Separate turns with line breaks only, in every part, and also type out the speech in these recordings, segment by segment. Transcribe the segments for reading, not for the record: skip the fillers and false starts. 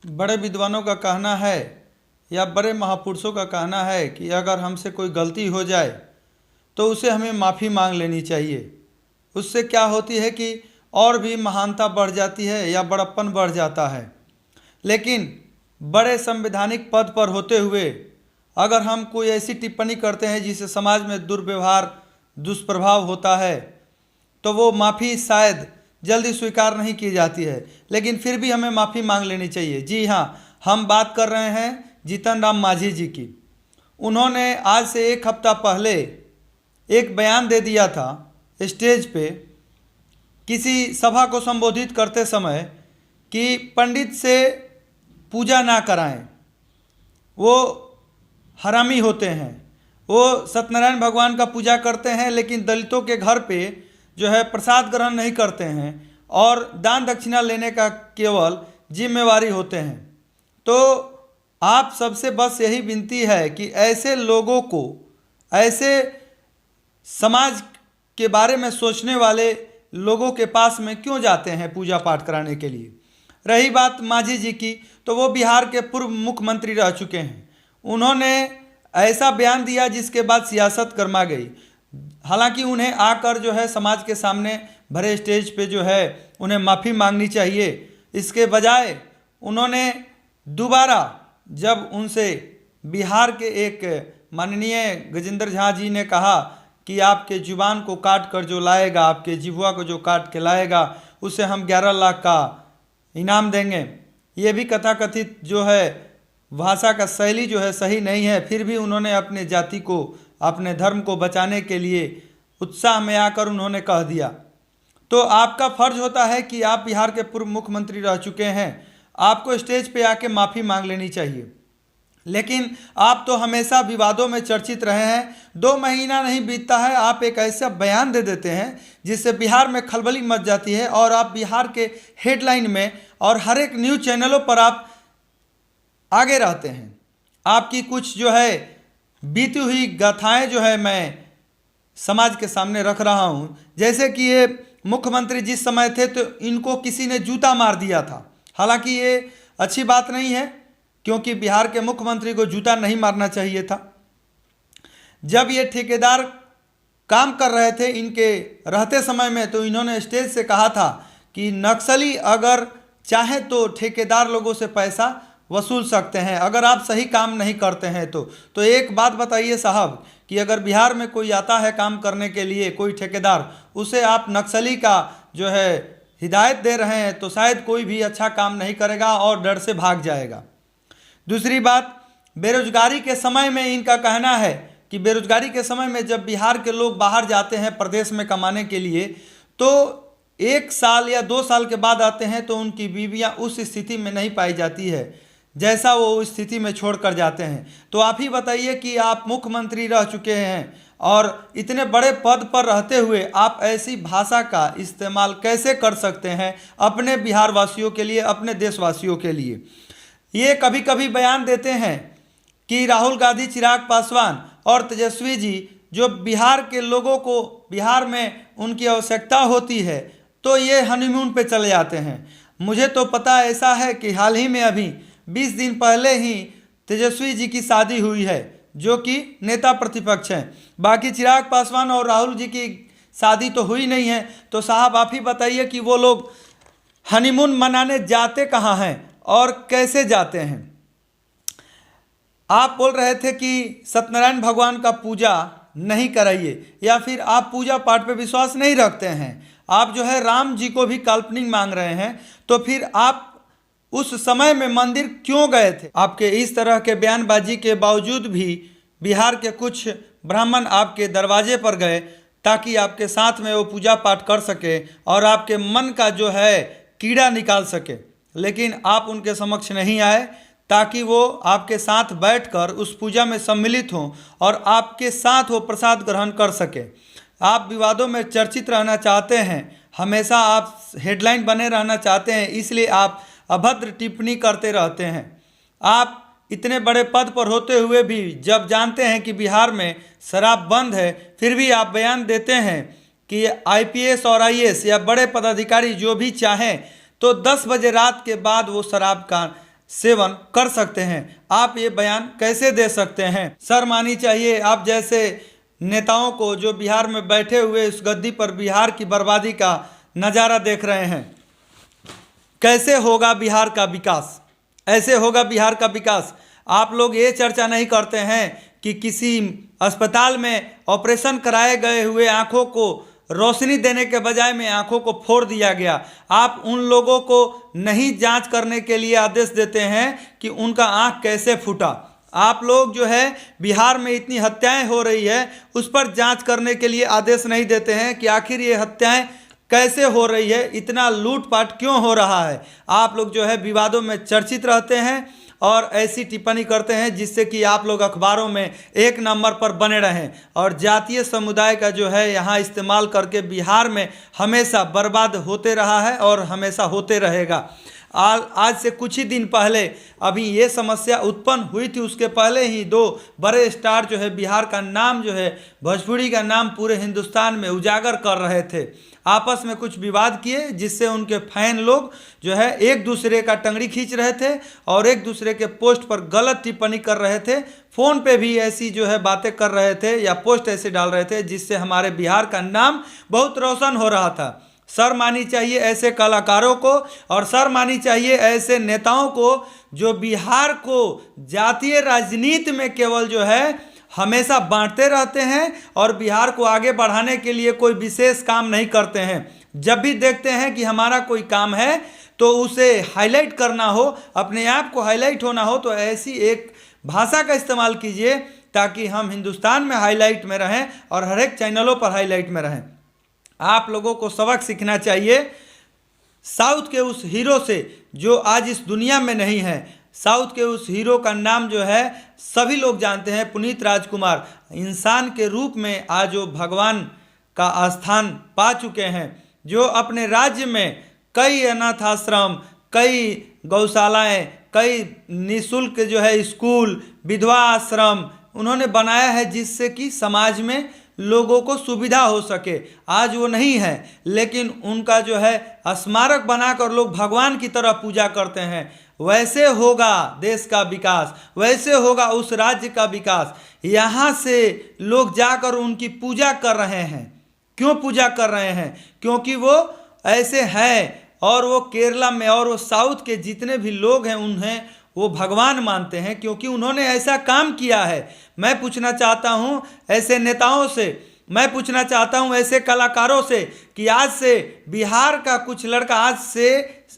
बड़े विद्वानों का कहना है या बड़े महापुरुषों का कहना है कि अगर हमसे कोई गलती हो जाए तो उसे हमें माफ़ी मांग लेनी चाहिए। उससे क्या होती है कि और भी महानता बढ़ जाती है या बड़प्पन बढ़ जाता है। लेकिन बड़े संवैधानिक पद पर होते हुए अगर हम कोई ऐसी टिप्पणी करते हैं जिससे समाज में दुर्व्यवहार दुष्प्रभाव होता है तो वो माफ़ी शायद जल्दी स्वीकार नहीं की जाती है, लेकिन फिर भी हमें माफ़ी मांग लेनी चाहिए। जी हाँ, हम बात कर रहे हैं जीतन राम मांझी जी की। उन्होंने आज से एक हफ्ता पहले एक बयान दे दिया था स्टेज पे किसी सभा को संबोधित करते समय कि पंडित से पूजा ना कराएं, वो हरामी होते हैं। वो सत्यनारायण भगवान का पूजा करते हैं लेकिन दलितों के घर पे जो है प्रसाद ग्रहण नहीं करते हैं और दान दक्षिणा लेने का केवल जिम्मेवारी होते हैं। तो आप सबसे बस यही विनती है कि ऐसे लोगों को, ऐसे समाज के बारे में सोचने वाले लोगों के पास में क्यों जाते हैं पूजा पाठ कराने के लिए। रही बात मांझी जी की, तो वो बिहार के पूर्व मुख्यमंत्री रह चुके हैं। उन्होंने ऐसा बयान दिया जिसके बाद सियासत गर्मा गई। हालांकि उन्हें आकर जो है समाज के सामने भरे स्टेज पे जो है उन्हें माफ़ी मांगनी चाहिए। इसके बजाय उन्होंने दोबारा जब उनसे बिहार के एक माननीय गजेंद्र झा जी ने कहा कि आपके जुबान को काट कर जो लाएगा, आपके जिह्वा को जो काट के लाएगा उसे हम 11 लाख का इनाम देंगे। ये भी कथाकथित जो है भाषा का शैली जो है सही नहीं है, फिर भी उन्होंने अपने जाति को, अपने धर्म को बचाने के लिए उत्साह में आकर उन्होंने कह दिया। तो आपका फर्ज होता है कि आप बिहार के पूर्व मुख्यमंत्री रह चुके हैं, आपको स्टेज पे आके माफ़ी मांग लेनी चाहिए। लेकिन आप तो हमेशा विवादों में चर्चित रहे हैं। 2 महीना नहीं बीतता है, आप एक ऐसा बयान दे देते हैं जिससे बिहार में खलबली मच जाती है और आप बिहार के हेडलाइन में और हर एक न्यूज़ चैनलों पर आप आगे रहते हैं। आपकी कुछ जो है बीती हुई गाथाएं जो है मैं समाज के सामने रख रहा हूँ। जैसे कि ये मुख्यमंत्री जिस समय थे तो इनको किसी ने जूता मार दिया था। हालांकि ये अच्छी बात नहीं है, क्योंकि बिहार के मुख्यमंत्री को जूता नहीं मारना चाहिए था। जब ये ठेकेदार काम कर रहे थे इनके रहते समय में, तो इन्होंने स्टेज से कहा था कि नक्सली अगर चाहे तो ठेकेदार लोगों से पैसा वसूल सकते हैं अगर आप सही काम नहीं करते हैं तो एक बात बताइए साहब कि अगर बिहार में कोई आता है काम करने के लिए, कोई ठेकेदार, उसे आप नक्सली का जो है हिदायत दे रहे हैं तो शायद कोई भी अच्छा काम नहीं करेगा और डर से भाग जाएगा। दूसरी बात, बेरोजगारी के समय में इनका कहना है कि बेरोजगारी के समय में जब बिहार के लोग बाहर जाते हैं प्रदेश में कमाने के लिए तो 1 साल या 2 साल के बाद आते हैं तो उनकी बीवियां उस स्थिति में नहीं पाई जाती है जैसा वो उस स्थिति में छोड़ कर जाते हैं। तो आप ही बताइए कि आप मुख्यमंत्री रह चुके हैं और इतने बड़े पद पर रहते हुए आप ऐसी भाषा का इस्तेमाल कैसे कर सकते हैं अपने बिहार वासियों के लिए, अपने देशवासियों के लिए। ये कभी कभी बयान देते हैं कि राहुल गांधी, चिराग पासवान और तेजस्वी जी जो बिहार के लोगों को, बिहार में उनकी आवश्यकता होती है तो ये हनीमून पे चले जाते हैं। मुझे तो पता ऐसा है कि हाल ही में अभी 20 दिन पहले ही तेजस्वी जी की शादी हुई है जो कि नेता प्रतिपक्ष हैं। बाकी चिराग पासवान और राहुल जी की शादी तो हुई नहीं है। तो साहब आप ही बताइए कि वो लोग हनीमून मनाने जाते कहाँ हैं और कैसे जाते हैं। आप बोल रहे थे कि सत्यनारायण भगवान का पूजा नहीं कराइए या फिर आप पूजा पाठ पे विश्वास नहीं रखते हैं, आप जो है राम जी को भी काल्पनिक मांग रहे हैं, तो फिर आप उस समय में मंदिर क्यों गए थे। आपके इस तरह के बयानबाजी के बावजूद भी बिहार के कुछ ब्राह्मण आपके दरवाजे पर गए ताकि आपके साथ में वो पूजा पाठ कर सके और आपके मन का जो है कीड़ा निकाल सके, लेकिन आप उनके समक्ष नहीं आए ताकि वो आपके साथ बैठकर उस पूजा में सम्मिलित हों और आपके साथ वो प्रसाद ग्रहण कर सके। आप विवादों में चर्चित रहना चाहते हैं, हमेशा आप हेडलाइन बने रहना चाहते हैं, इसलिए आप अभद्र टिप्पणी करते रहते हैं। आप इतने बड़े पद पर होते हुए भी जब जानते हैं कि बिहार में शराब बंद है, फिर भी आप बयान देते हैं कि आईपीएस और आईएएस या बड़े पदाधिकारी जो भी चाहें तो 10 बजे रात के बाद वो शराब का सेवन कर सकते हैं। आप ये बयान कैसे दे सकते हैं? शर्म आनी चाहिए आप जैसे नेताओं को जो बिहार में बैठे हुए इस गद्दी पर बिहार की बर्बादी का नज़ारा देख रहे हैं। कैसे होगा बिहार का विकास? ऐसे होगा बिहार का विकास। आप लोग ये चर्चा नहीं करते हैं कि किसी अस्पताल में ऑपरेशन कराए गए हुए आंखों को रोशनी देने के बजाय में आंखों को फोड़ दिया गया। आप उन लोगों को नहीं जांच करने के लिए आदेश देते हैं कि उनका आंख कैसे फूटा। आप लोग जो है बिहार में इतनी हत्याएं हो रही है उस पर जांच करने के लिए आदेश नहीं देते हैं कि आखिर ये हत्याएं कैसे हो रही है, इतना लूटपाट क्यों हो रहा है। आप लोग जो है विवादों में चर्चित रहते हैं और ऐसी टिप्पणी करते हैं जिससे कि आप लोग अखबारों में एक नंबर पर बने रहें और जातीय समुदाय का जो है यहाँ इस्तेमाल करके बिहार में हमेशा बर्बाद होते रहा है और हमेशा होते रहेगा। आज से कुछ ही दिन पहले अभी ये समस्या उत्पन्न हुई थी, उसके पहले ही दो बड़े स्टार जो है बिहार का नाम जो है भोजपुरी का नाम पूरे हिंदुस्तान में उजागर कर रहे थे। आपस में कुछ विवाद किए जिससे उनके फैन लोग जो है एक दूसरे का टंगड़ी खींच रहे थे और एक दूसरे के पोस्ट पर गलत टिप्पणी कर रहे थे। फ़ोन पे भी ऐसी जो है बातें कर रहे थे या पोस्ट ऐसे डाल रहे थे जिससे हमारे बिहार का नाम बहुत रोशन हो रहा था। शर्म आनी चाहिए ऐसे कलाकारों को और शर्म आनी चाहिए ऐसे नेताओं को जो बिहार को जातीय राजनीति में केवल जो है हमेशा बांटते रहते हैं और बिहार को आगे बढ़ाने के लिए कोई विशेष काम नहीं करते हैं। जब भी देखते हैं कि हमारा कोई काम है तो उसे हाईलाइट करना हो, अपने आप को हाईलाइट होना हो तो ऐसी एक भाषा का इस्तेमाल कीजिए ताकि हम हिंदुस्तान में हाईलाइट में रहें और हर एक चैनलों पर हाईलाइट में रहें। आप लोगों को सबक सीखना चाहिए साउथ के उस हीरो से जो आज इस दुनिया में नहीं है। साउथ के उस हीरो का नाम जो है सभी लोग जानते हैं, पुनीत राजकुमार। इंसान के रूप में आज वो भगवान का स्थान पा चुके हैं, जो अपने राज्य में कई अनाथ आश्रम, कई गौशालाएं, कई निःशुल्क जो है स्कूल, विधवा आश्रम उन्होंने बनाया है जिससे कि समाज में लोगों को सुविधा हो सके। आज वो नहीं है लेकिन उनका जो है स्मारक बनाकर लोग भगवान की तरह पूजा करते हैं। वैसे होगा देश का विकास, वैसे होगा उस राज्य का विकास। यहाँ से लोग जाकर उनकी पूजा कर रहे हैं। क्यों पूजा कर रहे हैं? क्योंकि वो ऐसे हैं और वो केरला में और वो साउथ के जितने भी लोग हैं उन्हें वो भगवान मानते हैं क्योंकि उन्होंने ऐसा काम किया है। मैं पूछना चाहता हूँ ऐसे नेताओं से, मैं पूछना चाहता हूँ ऐसे कलाकारों से कि आज से बिहार का कुछ लड़का, आज से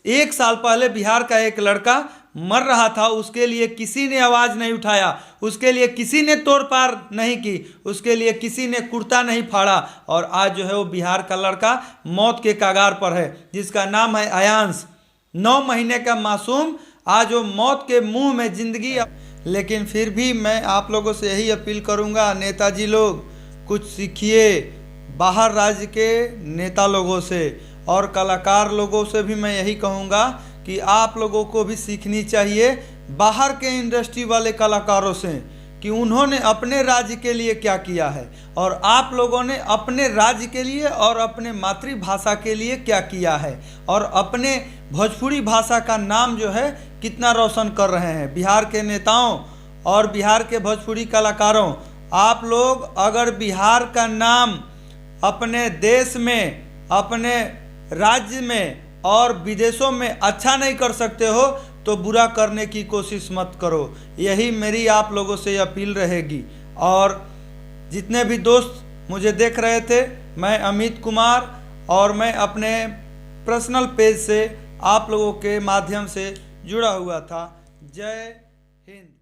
1 साल पहले बिहार का एक लड़का मर रहा था, उसके लिए किसी ने आवाज़ नहीं उठाया, उसके लिए किसी ने तोड़पाड़ नहीं की, उसके लिए किसी ने कुर्ता नहीं फाड़ा और आज जो है वो बिहार का लड़का मौत के कगार पर है जिसका नाम है आयांश। 9 महीने का मासूम आज वो मौत के मुंह में जिंदगी। लेकिन फिर भी मैं आप लोगों से यही अपील करूंगा, नेताजी लोग कुछ सीखिए बाहर राज्य के नेता लोगों से और कलाकार लोगों से भी मैं यही कहूंगा कि आप लोगों को भी सीखनी चाहिए बाहर के इंडस्ट्री वाले कलाकारों से कि उन्होंने अपने राज्य के लिए क्या किया है और आप लोगों ने अपने राज्य के लिए और अपने मातृभाषा के लिए क्या किया है और अपने भोजपुरी भाषा का नाम जो है कितना रोशन कर रहे हैं। बिहार के नेताओं और बिहार के भोजपुरी कलाकारों, आप लोग अगर बिहार का नाम अपने देश में, अपने राज्य में और विदेशों में अच्छा नहीं कर सकते हो तो बुरा करने की कोशिश मत करो। यही मेरी आप लोगों से अपील रहेगी। और जितने भी दोस्त मुझे देख रहे थे, मैं अमित कुमार और मैं अपने पर्सनल पेज से आप लोगों के माध्यम से जुड़ा हुआ था। जय हिंद।